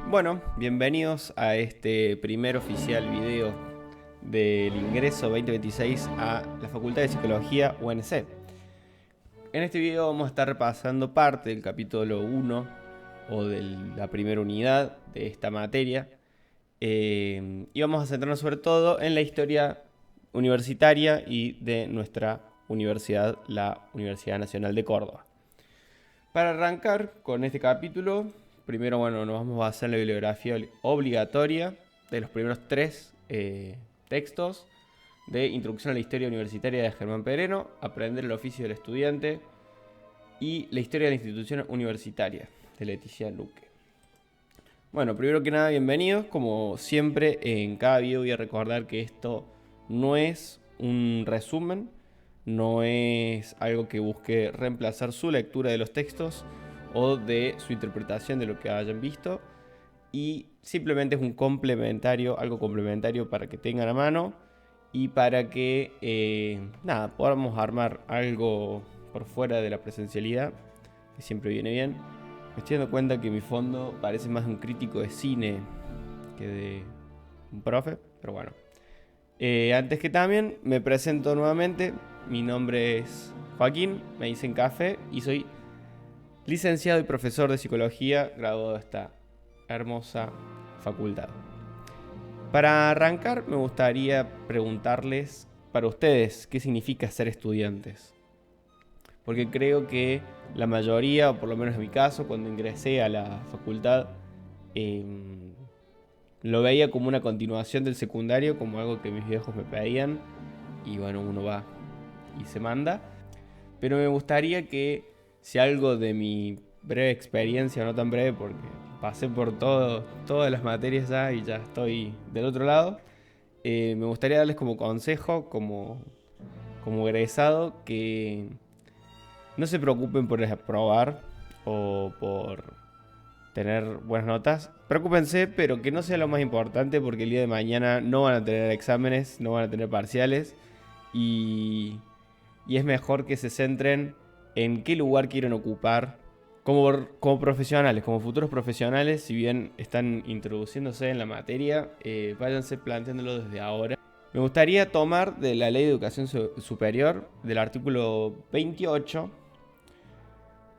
Bueno, bienvenidos a este primer oficial video del ingreso 2026 a la Facultad de Psicología UNC. En este video vamos a estar repasando parte del capítulo 1 o de la primera unidad de esta materia y vamos a centrarnos sobre todo en la historia universitaria y de nuestra universidad, la Universidad Nacional de Córdoba. Para arrancar con este capítulo, primero nos vamos a basar en la bibliografía obligatoria de los primeros tres textos de Introducción a la Historia Universitaria de Germán Pereno, Aprender el Oficio del Estudiante y La Historia de la Institución Universitaria de Leticia Luque. Bueno, primero que nada, bienvenidos. Como siempre, en cada video voy a recordar que esto no es un resumen, no es algo que busque reemplazar su lectura de los textos o de su interpretación de lo que hayan visto, y simplemente es un complementario, algo complementario para que tengan a mano y para que podamos armar algo por fuera de la presencialidad, que siempre viene bien. Me estoy dando cuenta que mi fondo parece más de un crítico de cine que de un profe, pero bueno. Antes que también me presento nuevamente. Mi nombre es Joaquín, me dicen Café, y soy licenciado y profesor de psicología, graduado de esta hermosa facultad. Para arrancar, me gustaría preguntarles para ustedes qué significa ser estudiantes. Porque creo que la mayoría, o por lo menos en mi caso, cuando ingresé a la facultad, lo veía como una continuación del secundario, como algo que mis viejos me pedían, y bueno, uno va y se manda. Pero me gustaría que, si algo de mi breve experiencia, no tan breve porque pasé por todas las materias ya y ya estoy del otro lado, me gustaría darles como consejo, como egresado, que no se preocupen por aprobar o por tener buenas notas. Preocúpense, pero que no sea lo más importante, porque el día de mañana no van a tener exámenes, no van a tener parciales, y es mejor que se centren en qué lugar quieren ocupar como profesionales, como futuros profesionales. Si bien están introduciéndose en la materia, váyanse planteándolo desde ahora. Me gustaría tomar de la Ley de Educación Superior, del artículo 28,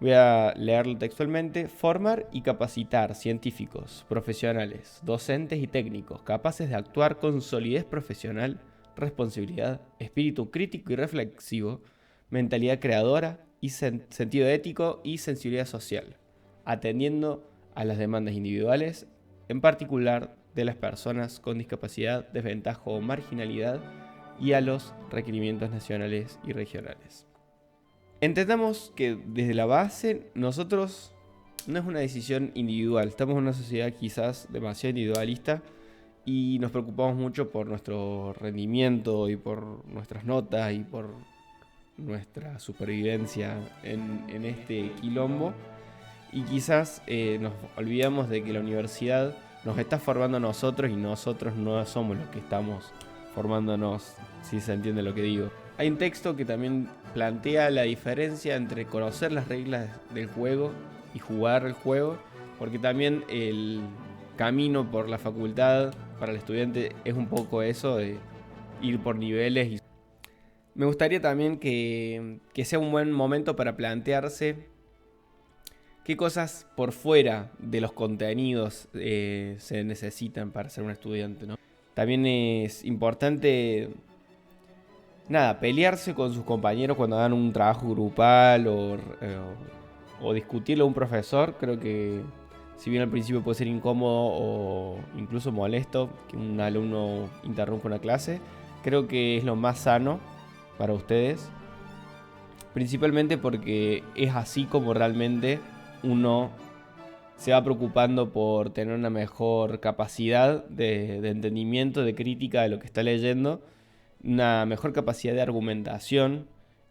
voy a leerlo textualmente: formar y capacitar científicos, profesionales, docentes y técnicos capaces de actuar con solidez profesional, responsabilidad, espíritu crítico y reflexivo, mentalidad creadora y sentido ético y sensibilidad social, atendiendo a las demandas individuales, en particular de las personas con discapacidad, desventaja o marginalidad, y a los requerimientos nacionales y regionales. Entendamos que desde la base nosotros no es una decisión individual, estamos en una sociedad quizás demasiado individualista y nos preocupamos mucho por nuestro rendimiento y por nuestras notas y por nuestra supervivencia en este quilombo, y quizás nos olvidamos de que la universidad nos está formando a nosotros y nosotros no somos los que estamos formándonos, si se entiende lo que digo. Hay un texto que también plantea la diferencia entre conocer las reglas del juego y jugar el juego, porque también el camino por la facultad para el estudiante es un poco eso, de ir por niveles. Me gustaría también que sea un buen momento para plantearse qué cosas por fuera de los contenidos se necesitan para ser un estudiante, ¿no? También es importante pelearse con sus compañeros cuando hagan un trabajo grupal o discutirlo a un profesor. Creo que, si bien al principio puede ser incómodo o incluso molesto que un alumno interrumpa una clase, creo que es lo más sano para ustedes, principalmente porque es así como realmente uno se va preocupando por tener una mejor capacidad de entendimiento, de crítica de lo que está leyendo, una mejor capacidad de argumentación,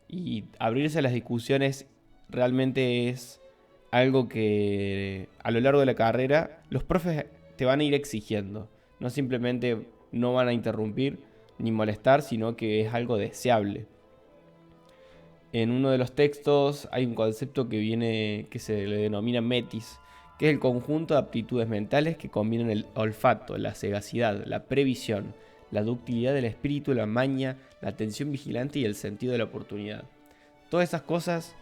y abrirse a las discusiones realmente es algo que a lo largo de la carrera los profes te van a ir exigiendo. No simplemente no van a interrumpir ni molestar, sino que es algo deseable. En uno de los textos hay un concepto que se le denomina metis, que es el conjunto de aptitudes mentales que combinan el olfato, la sagacidad, la previsión, la ductilidad del espíritu, la maña, la atención vigilante y el sentido de la oportunidad. Todas esas cosas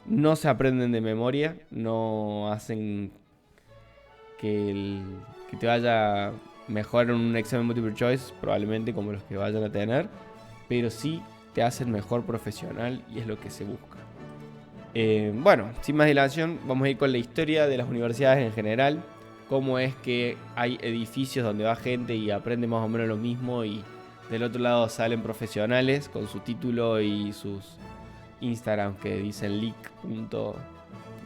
no se aprenden de memoria, no hacen que te vaya mejor en un examen multiple choice, probablemente como los que vayan a tener, pero sí te hacen mejor profesional y es lo que se busca. Bueno, sin más dilación, vamos a ir con la historia de las universidades en general, cómo es que hay edificios donde va gente y aprende más o menos lo mismo y del otro lado salen profesionales con su título y sus Instagram que dicen leak.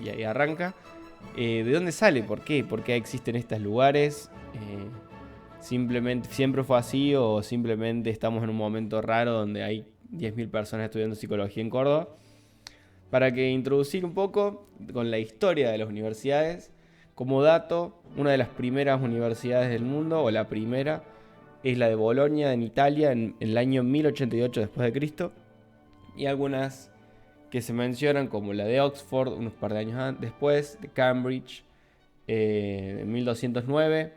Y ahí arranca. ¿De dónde sale? ¿Por qué? ¿Por qué existen estos lugares? Simplemente siempre fue así o simplemente estamos en un momento raro donde hay 10.000 personas estudiando psicología en Córdoba. Para que introducir un poco con la historia de las universidades, como dato, una de las primeras universidades del mundo, o la primera, es la de Bolonia en Italia en el año 1088 después de Cristo, y algunas que se mencionan como la de Oxford unos par de años después, de Cambridge en 1209,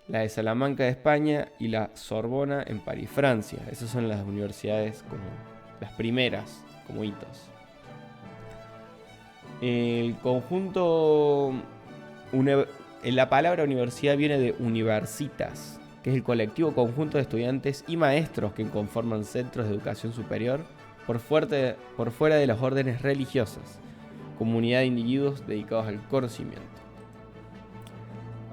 la de Salamanca de España y la Sorbona en París, Francia. Esas son las universidades como las primeras, como hitos. El conjunto, la palabra universidad viene de universitas, que es el colectivo conjunto de estudiantes y maestros que conforman centros de educación superior por fuera de las órdenes religiosas, comunidad de individuos dedicados al conocimiento.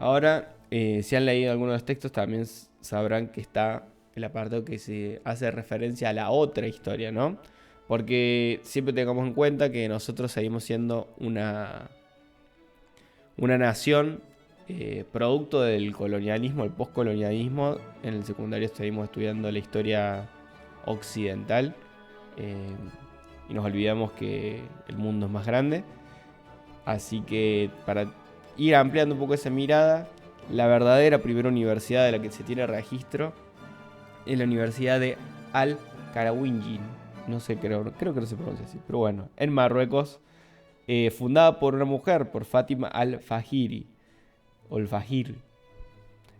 Ahora, si han leído algunos de los textos, también sabrán que está el apartado que se hace referencia a la otra historia, ¿no? Porque siempre tengamos en cuenta que nosotros seguimos siendo una nación producto del colonialismo, el postcolonialismo. En el secundario seguimos estudiando la historia occidental y nos olvidamos que el mundo es más grande. Así que para ir ampliando un poco esa mirada, la verdadera primera universidad de la que se tiene registro es la Universidad de Al-Qarawiyyin. No sé, creo que no se pronuncia así, pero bueno, en Marruecos, fundada por una mujer, por Fátima al-Fajiri, o el-Fajir,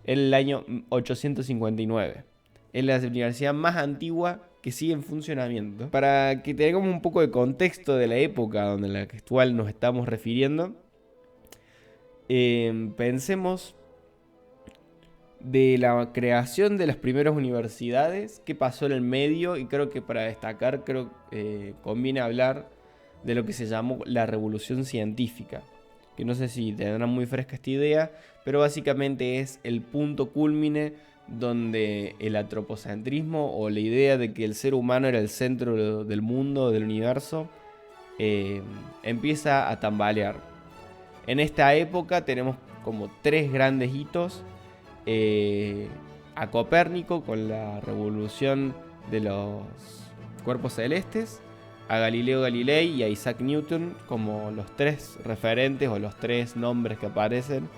en el año 859. Es la universidad más antigua que sigue en funcionamiento. Para que tengamos un poco de contexto de la época donde la actual nos estamos refiriendo, pensemos de la creación de las primeras universidades, qué pasó en el medio, y creo que para destacar conviene hablar de lo que se llamó la revolución científica, que no sé si tendrán muy fresca esta idea, pero básicamente es el punto cúlmine donde el antropocentrismo o la idea de que el ser humano era el centro del mundo, del universo, empieza a tambalear. En esta época tenemos como tres grandes hitos. A Copérnico con la revolución de los cuerpos celestes, a Galileo Galilei y a Isaac Newton como los tres referentes o los tres nombres que aparecen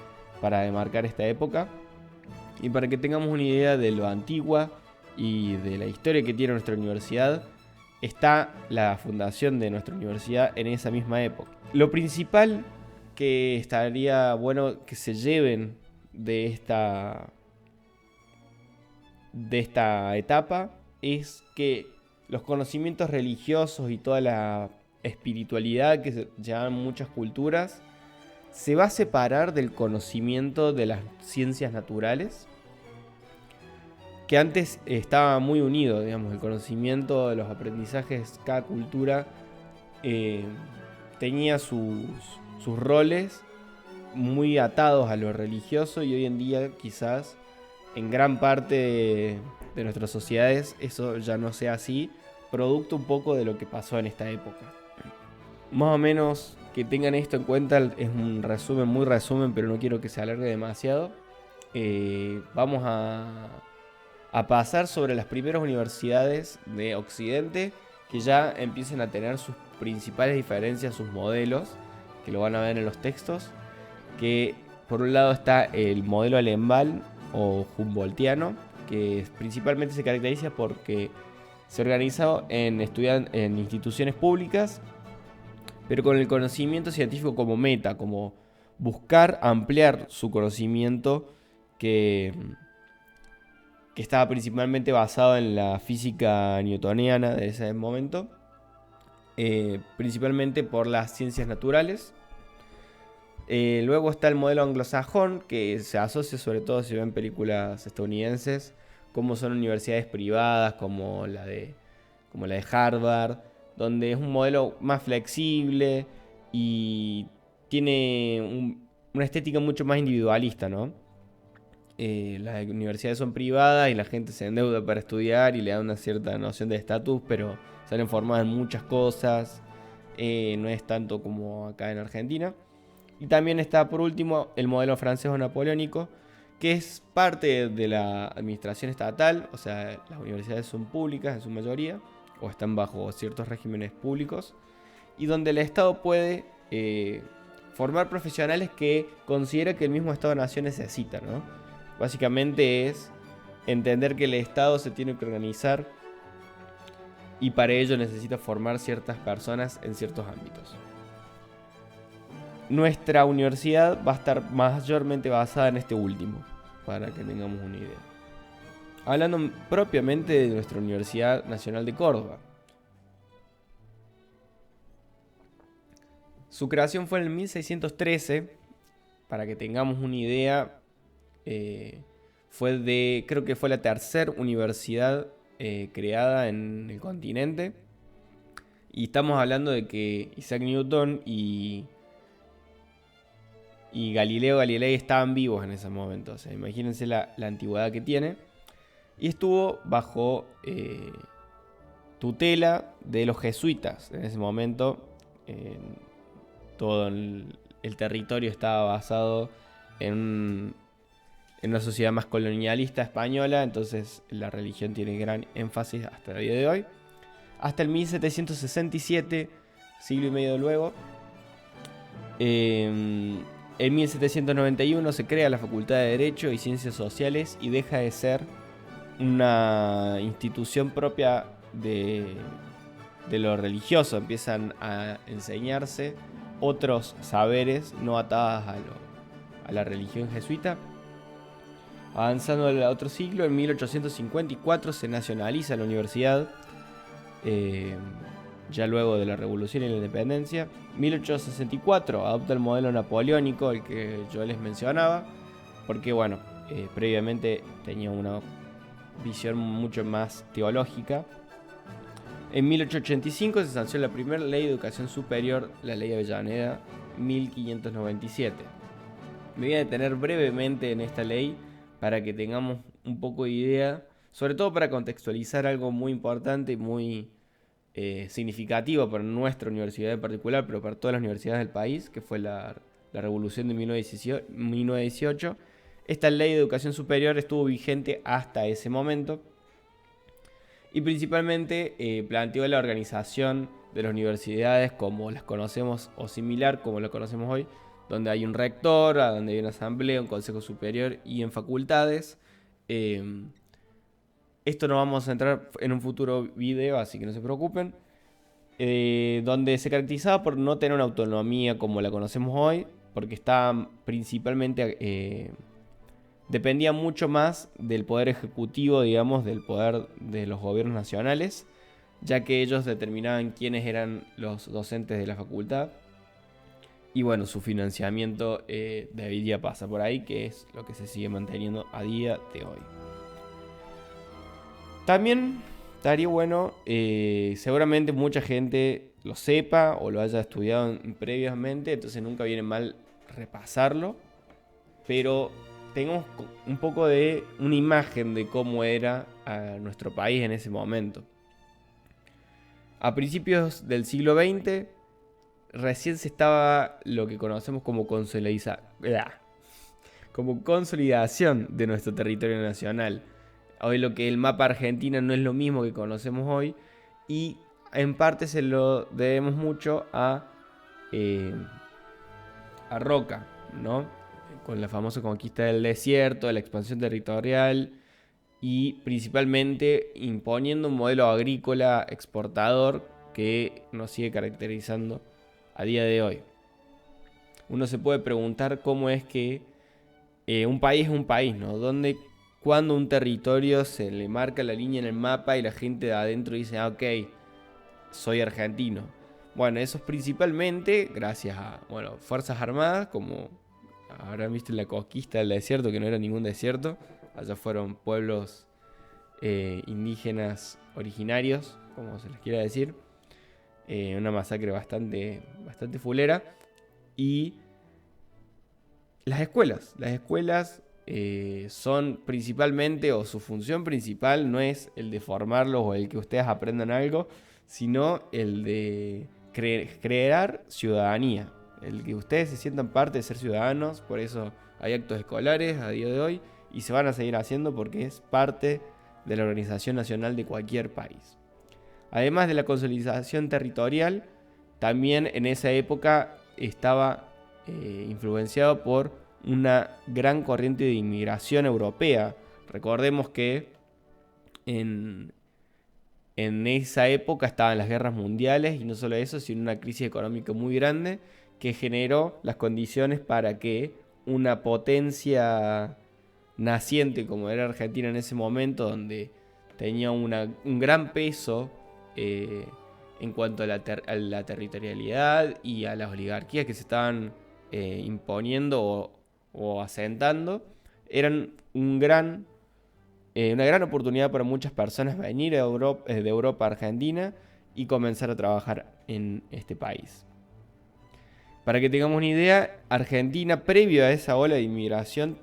para demarcar esta época. Y para que tengamos una idea de lo antigua y de la historia que tiene nuestra universidad, está la fundación de nuestra universidad en esa misma época. Lo principal que estaría bueno que se lleven de esta etapa es que los conocimientos religiosos y toda la espiritualidad que se llevan muchas culturas se va a separar del conocimiento de las ciencias naturales, que antes estaba muy unido, digamos, el conocimiento de los aprendizajes, cada cultura tenía sus roles muy atados a lo religioso, y hoy en día quizás en gran parte de nuestras sociedades eso ya no sea así, producto un poco de lo que pasó en esta época. Más o menos que tengan esto en cuenta, es un resumen, muy resumen, pero no quiero que se alargue demasiado. Vamos a pasar sobre las primeras universidades de Occidente que ya empiecen a tener sus principales diferencias, sus modelos, que lo van a ver en los textos. Que por un lado está el modelo alemán o humboldtiano, que principalmente se caracteriza porque se organiza en instituciones públicas, pero con el conocimiento científico como meta, como buscar ampliar su conocimiento que estaba principalmente basado en la física newtoniana de ese momento, principalmente por las ciencias naturales. Luego está el modelo anglosajón, que se asocia sobre todo, si ven películas estadounidenses, como son universidades privadas como la de Harvard, donde es un modelo más flexible y tiene una estética mucho más individualista, ¿no? Las universidades son privadas y la gente se endeuda para estudiar y le da una cierta noción de estatus, pero salen formadas en muchas cosas, no es tanto como acá en Argentina. Y también está por último el modelo francés o napoleónico, que es parte de la administración estatal, o sea, las universidades son públicas en su mayoría, o están bajo ciertos regímenes públicos, y donde el Estado puede formar profesionales que considera que el mismo Estado-Nación necesita, ¿no? Básicamente es entender que el Estado se tiene que organizar y para ello necesita formar ciertas personas en ciertos ámbitos. Nuestra universidad va a estar mayormente basada en este último, para que tengamos una idea. Hablando propiamente de nuestra Universidad Nacional de Córdoba. Su creación fue en el 1613, para que tengamos una idea, creo que fue la tercera universidad creada en el continente. Y estamos hablando de que Isaac Newton y Galileo Galilei estaban vivos en ese momento. O sea, imagínense la antigüedad que tiene. Y estuvo bajo tutela de los jesuitas en ese momento. Todo el territorio estaba basado en una sociedad más colonialista española. Entonces la religión tiene gran énfasis hasta el día de hoy. Hasta el 1767, siglo y medio luego. En 1791 se crea la Facultad de Derecho y Ciencias Sociales y deja de ser una institución propia de lo religioso. Empiezan a enseñarse otros saberes no atados a la religión jesuita. Avanzando al otro siglo, en 1854 se nacionaliza la universidad, ya luego de la Revolución y la Independencia. 1864 adopta el modelo napoleónico, el que yo les mencionaba, porque bueno, previamente tenía una visión mucho más teológica. En 1885 se sancionó la primera ley de educación superior, la ley Avellaneda 1597. Me voy a detener brevemente en esta ley para que tengamos un poco de idea, sobre todo para contextualizar algo muy importante y muy significativo para nuestra universidad en particular, pero para todas las universidades del país, que fue la revolución de 1918. Esta ley de educación superior estuvo vigente hasta ese momento y principalmente planteó la organización de las universidades como las conocemos o similar como lo conocemos hoy, donde hay un rector, donde hay una asamblea, un consejo superior y en facultades. Esto nos vamos a entrar en un futuro video, así que no se preocupen. Donde se caracterizaba por no tener una autonomía como la conocemos hoy, porque está principalmente dependía mucho más del poder ejecutivo, digamos, del poder de los gobiernos nacionales, ya que ellos determinaban quiénes eran los docentes de la facultad. Y bueno, su financiamiento debería pasar por ahí, que es lo que se sigue manteniendo a día de hoy. También estaría bueno, seguramente mucha gente lo sepa o lo haya estudiado previamente, entonces nunca viene mal repasarlo, pero tengamos un poco de una imagen de cómo era nuestro país en ese momento. A principios del siglo XX, recién se estaba lo que conocemos como consolidación de nuestro territorio nacional. Hoy lo que el mapa Argentina no es lo mismo que conocemos hoy y en parte se lo debemos mucho a Roca, ¿no? Con la famosa conquista del desierto, la expansión territorial y principalmente imponiendo un modelo agrícola exportador que nos sigue caracterizando a día de hoy. uno se puede preguntar cómo es que un país es un país, ¿no? Cuando un territorio se le marca la línea en el mapa y la gente de adentro dice, ok, soy argentino. Bueno, eso es principalmente gracias a, bueno, Fuerzas Armadas, como habrán visto en la conquista del desierto, que no era ningún desierto. Allá fueron pueblos indígenas originarios, como se les quiera decir. Una masacre bastante fulera. Y las escuelas son principalmente, o su función principal no es el de formarlos o el que ustedes aprendan algo, sino el de crear ciudadanía, el que ustedes se sientan parte de ser ciudadanos. Por eso hay actos escolares a día de hoy y se van a seguir haciendo porque es parte de la organización nacional de cualquier país. Además de la consolidación territorial, también en esa época estaba influenciado por una gran corriente de inmigración europea. Recordemos que en esa época estaban las guerras mundiales y no solo eso, sino una crisis económica muy grande que generó las condiciones para que una potencia naciente como era Argentina en ese momento, donde tenía un gran peso en cuanto a la territorialidad y a las oligarquías que se estaban imponiendo o asentando, eran una gran oportunidad para muchas personas venir de Europa a Argentina y comenzar a trabajar en este país. Para que tengamos una idea, Argentina, previo a esa ola de inmigración,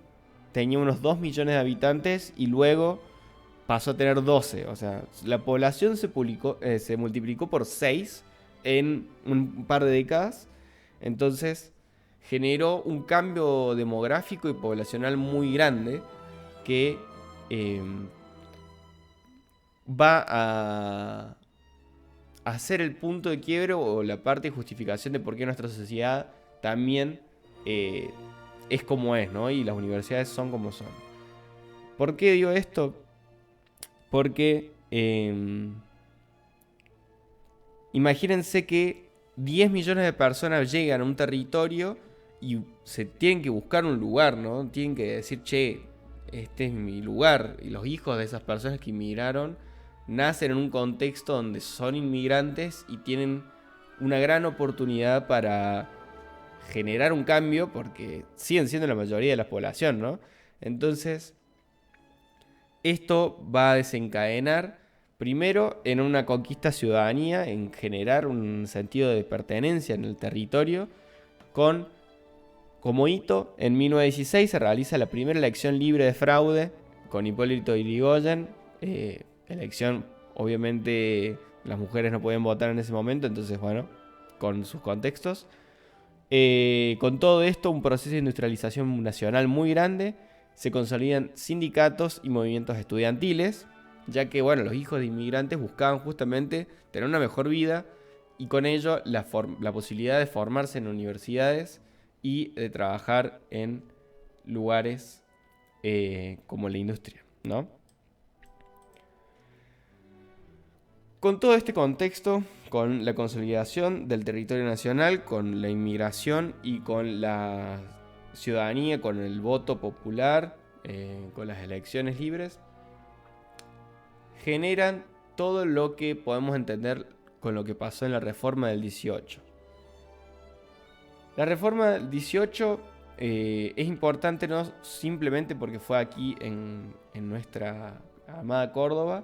tenía unos 2 millones de habitantes y luego pasó a tener 12. O sea, la población se multiplicó por 6 en un par de décadas. Entonces, generó un cambio demográfico y poblacional muy grande que va a ser el punto de quiebre o la parte de justificación de por qué nuestra sociedad también es como es, ¿no? Y las universidades son como son. ¿Por qué digo esto? Porque imagínense que 10 millones de personas llegan a un territorio y se tienen que buscar un lugar, ¿no? Tienen que decir, che, este es mi lugar. Y los hijos de esas personas que inmigraron nacen en un contexto donde son inmigrantes y tienen una gran oportunidad para generar un cambio, porque siguen siendo la mayoría de la población, ¿no? Entonces, esto va a desencadenar primero en una conquista de ciudadanía, en generar un sentido de pertenencia en el territorio. Como hito, en 1916 se realiza la primera elección libre de fraude con Hipólito Yrigoyen. Elección, obviamente las mujeres no podían votar en ese momento, entonces bueno, con sus contextos. Con todo esto, un proceso de industrialización nacional muy grande. Se consolidan sindicatos y movimientos estudiantiles, ya que bueno, los hijos de inmigrantes buscaban justamente tener una mejor vida y con ello la posibilidad de formarse en universidades y de trabajar en lugares como la industria, ¿no? Con todo este contexto, con la consolidación del territorio nacional, con la inmigración y con la ciudadanía, con el voto popular, con las elecciones libres, generan todo lo que podemos entender con lo que pasó en la reforma del 18. La reforma del 18 es importante no simplemente porque fue aquí en nuestra amada Córdoba,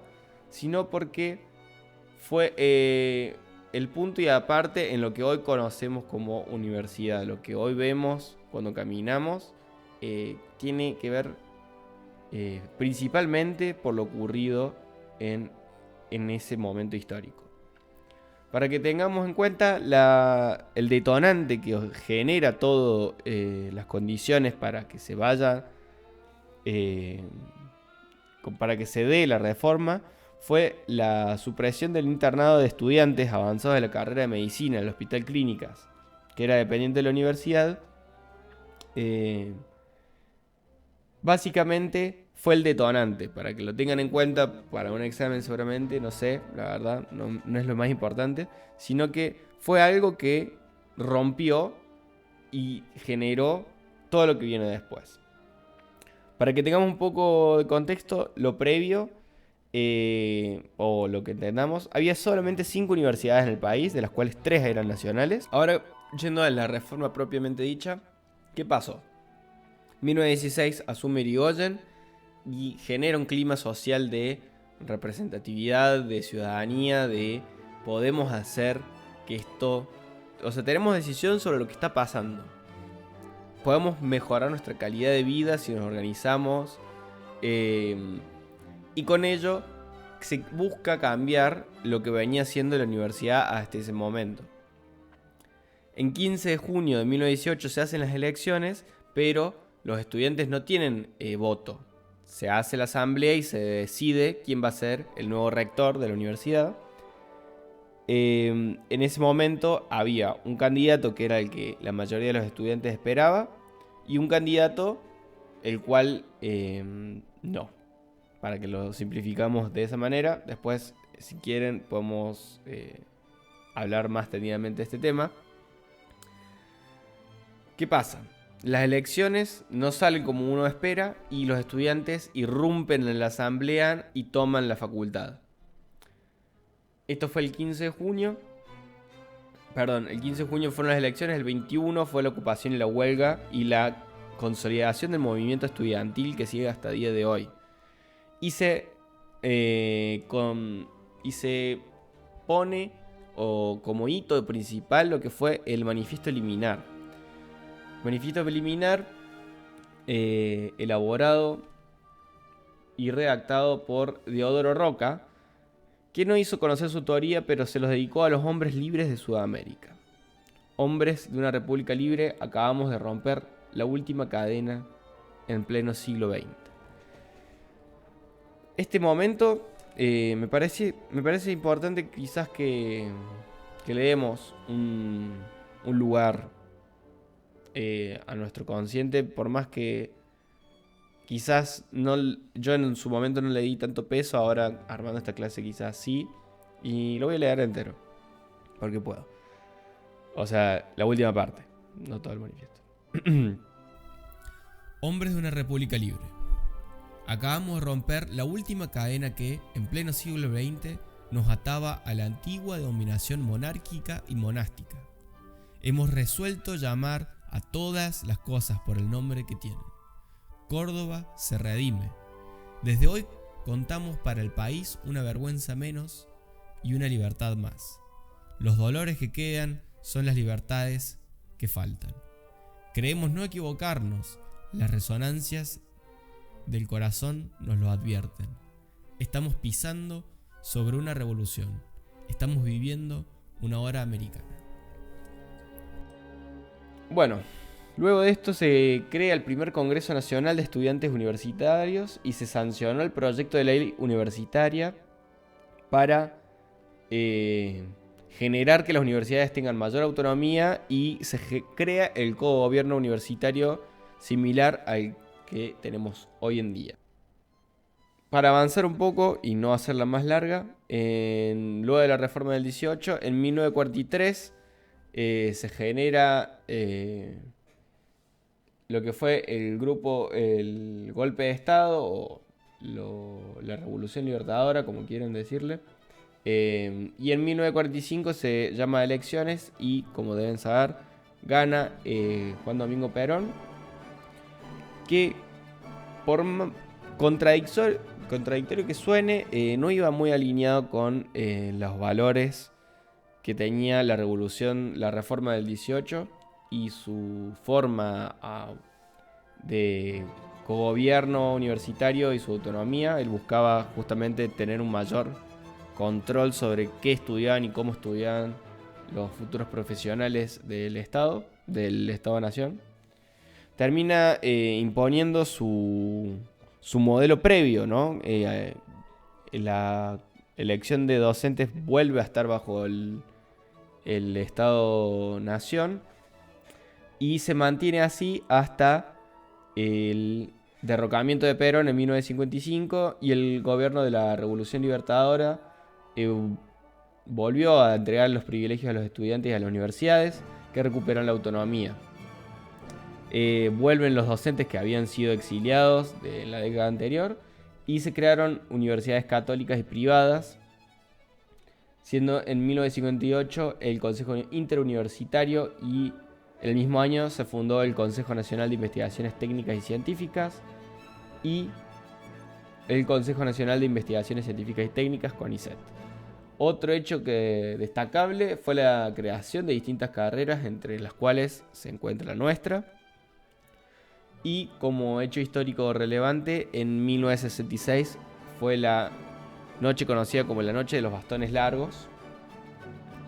sino porque fue el punto y aparte en lo que hoy conocemos como universidad. Lo que hoy vemos cuando caminamos tiene que ver principalmente por lo ocurrido en ese momento histórico. Para que tengamos en cuenta el detonante que genera todas las condiciones para que se vaya, para que se dé la reforma, fue la supresión del internado de estudiantes avanzados de la carrera de medicina en el Hospital Clínicas, que era dependiente de la universidad. Básicamente fue el detonante, para que lo tengan en cuenta para un examen seguramente, no sé, la verdad, no es lo más importante, sino que fue algo que rompió y generó todo lo que viene después. Para que tengamos un poco de contexto, lo previo, o lo que entendamos, había solamente 5 universidades en el país, de las cuales 3 eran nacionales. Ahora, yendo a la reforma propiamente dicha, ¿qué pasó? En 1916 asume Irigoyen y genera un clima social de representatividad, de ciudadanía, de podemos hacer que esto... O sea, tenemos decisión sobre lo que está pasando. Podemos mejorar nuestra calidad de vida si nos organizamos. Y con ello se busca cambiar lo que venía siendo la universidad hasta ese momento. En 15 de junio de 1918 se hacen las elecciones, pero los estudiantes no tienen voto. Se hace la asamblea y se decide quién va a ser el nuevo rector de la universidad. En ese momento había un candidato que era el que la mayoría de los estudiantes esperaba y un candidato el cual no. Para que lo simplificamos de esa manera. Después, si quieren, podemos hablar más detenidamente de este tema. ¿Qué pasa? Las elecciones no salen como uno espera y los estudiantes irrumpen en la asamblea y toman la facultad. Esto fue el 15 de junio. Perdón, el 15 de junio fueron las elecciones, el 21 fue la ocupación y la huelga y la consolidación del movimiento estudiantil que sigue hasta el día de hoy. Y se pone como hito principal lo que fue el manifiesto liminar. Manifiesto liminar elaborado y redactado por Deodoro Roca, que no hizo conocer su teoría, pero se los dedicó a los hombres libres de Sudamérica. Hombres de una república libre, acabamos de romper la última cadena en pleno siglo XX. Este momento me parece importante quizás que le demos un lugar a nuestro consciente, por más que quizás yo en su momento no le di tanto peso, ahora armando esta clase quizás sí, y lo voy a leer entero, porque puedo. O sea, la última parte, no todo el manifiesto. Hombres de una república libre. Acabamos de romper la última cadena que, en pleno siglo XX, nos ataba a la antigua dominación monárquica y monástica. Hemos resuelto llamar a todas las cosas por el nombre que tienen. Córdoba se redime. Desde hoy contamos para el país una vergüenza menos y una libertad más. Los dolores que quedan son las libertades que faltan. Creemos no equivocarnos, las resonancias del corazón nos lo advierten. Estamos pisando sobre una revolución. Estamos viviendo una hora americana. Bueno, luego de esto se crea el primer Congreso Nacional de Estudiantes Universitarios y se sancionó el proyecto de ley universitaria para generar que las universidades tengan mayor autonomía y se crea el cogobierno universitario similar al que tenemos hoy en día. Para avanzar un poco y no hacerla más larga, luego de la reforma del 18, en 1943 se genera lo que fue el golpe de Estado o la Revolución Libertadora, como quieren decirle. Y en 1945 se llama a elecciones y, como deben saber, gana Juan Domingo Perón, que por contradictorio que suene, no iba muy alineado con los valores que tenía la reforma del 18 y su forma de cogobierno universitario y su autonomía. Él buscaba justamente tener un mayor control sobre qué estudiaban y cómo estudiaban los futuros profesionales del Estado-Nación. Termina imponiendo su modelo previo, ¿no? La elección de docentes vuelve a estar bajo el Estado-Nación y se mantiene así hasta el derrocamiento de Perón en 1955 y el gobierno de la Revolución Libertadora volvió a entregar los privilegios a los estudiantes y a las universidades, que recuperan la autonomía. Vuelven los docentes que habían sido exiliados en la década anterior y se crearon universidades católicas y privadas, siendo en 1958 el Consejo Interuniversitario y el mismo año se fundó el Consejo Nacional de Investigaciones Técnicas y Científicas y el Consejo Nacional de Investigaciones Científicas y Técnicas, CONICET. Otro hecho destacable fue la creación de distintas carreras, entre las cuales se encuentra la nuestra. Y como hecho histórico relevante, en 1966 fue la noche conocida como la Noche de los Bastones Largos.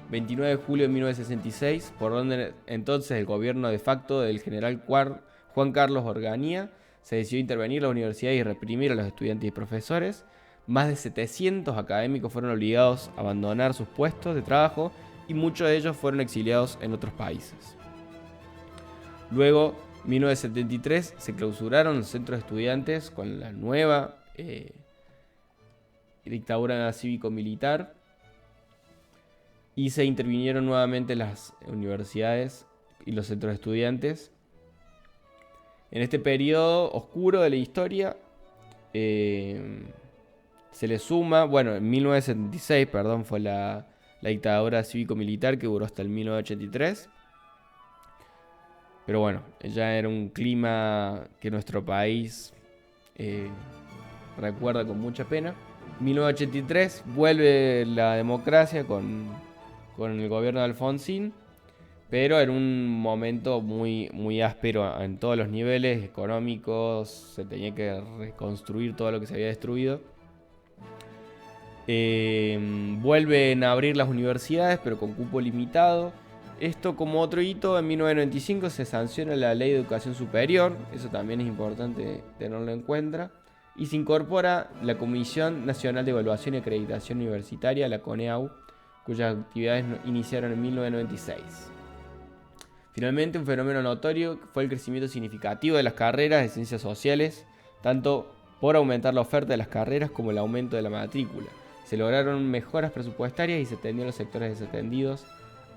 29 de julio de 1966, por orden entonces del gobierno de facto del general Juan Carlos Organía, se decidió intervenir en la universidad y reprimir a los estudiantes y profesores. Más de 700 académicos fueron obligados a abandonar sus puestos de trabajo y muchos de ellos fueron exiliados en otros países. Luego, en 1973, se clausuraron los centros de estudiantes con la nueva dictadura cívico-militar y se intervinieron nuevamente las universidades y los centros de estudiantes. En este periodo oscuro de la historia se le suma, en 1976, fue la dictadura cívico-militar que duró hasta el 1983. Pero bueno, ya era un clima que nuestro país recuerda con mucha pena. En 1983 vuelve la democracia con el gobierno de Alfonsín, pero en un momento muy, muy áspero en todos los niveles económicos. Se tenía que reconstruir todo lo que se había destruido. Vuelven a abrir las universidades, pero con cupo limitado. Esto como otro hito, en 1995 se sanciona la Ley de Educación Superior, eso también es importante tenerlo en cuenta, y se incorpora la Comisión Nacional de Evaluación y Acreditación Universitaria, la CONEAU, cuyas actividades iniciaron en 1996. Finalmente, un fenómeno notorio fue el crecimiento significativo de las carreras de ciencias sociales, tanto por aumentar la oferta de las carreras como el aumento de la matrícula. Se lograron mejoras presupuestarias y se atendieron los sectores desatendidos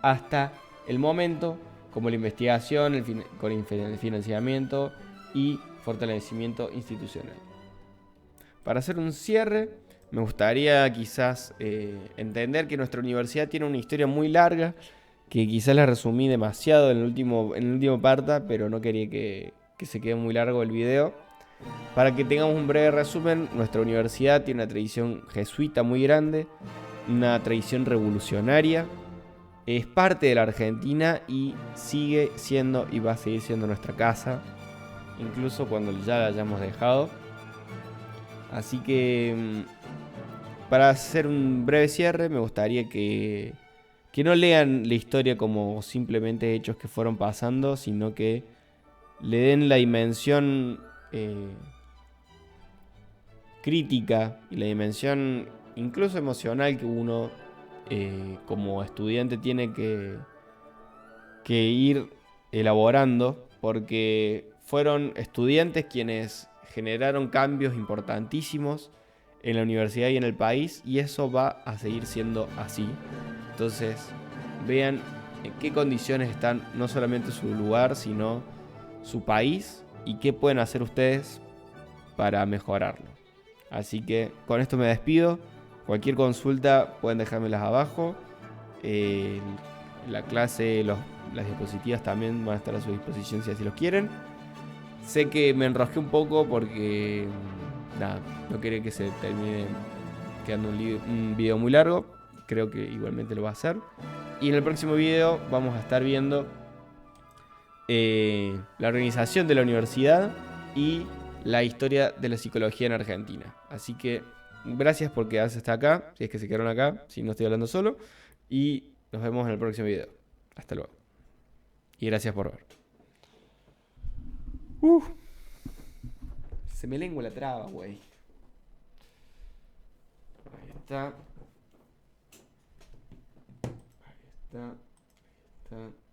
hasta el momento, como la investigación, con el financiamiento y fortalecimiento institucional. Para hacer un cierre, me gustaría quizás entender que nuestra universidad tiene una historia muy larga, que quizás la resumí demasiado en el último parta, pero no quería que se quede muy largo el video. Para que tengamos un breve resumen, nuestra universidad tiene una tradición jesuita muy grande, una tradición revolucionaria. Es parte de la Argentina y sigue siendo y va a seguir siendo nuestra casa, incluso cuando ya la hayamos dejado. Así que, para hacer un breve cierre, me gustaría que no lean la historia como simplemente hechos que fueron pasando, sino que le den la dimensión crítica y la dimensión incluso emocional que uno como estudiante tiene que ir elaborando, porque fueron estudiantes quienes generaron cambios importantísimos en la universidad y en el país, y eso va a seguir siendo así. Entonces, vean en qué condiciones están no solamente su lugar, sino su país, y qué pueden hacer ustedes para mejorarlo. Así que con esto me despido. Cualquier consulta pueden dejármelas abajo. La clase, las diapositivas también van a estar a su disposición si así los quieren. Sé que me enrosqué un poco porque no quería que se termine quedando un video muy largo. Creo que igualmente lo va a hacer. Y en el próximo video vamos a estar viendo la organización de la universidad y la historia de la psicología en Argentina. Así que gracias por quedarse hasta acá, si es que se quedaron acá, si no estoy hablando solo. Y nos vemos en el próximo video. Hasta luego. Y gracias por ver. Se me lengua la traba, güey. Ahí está. Ahí está.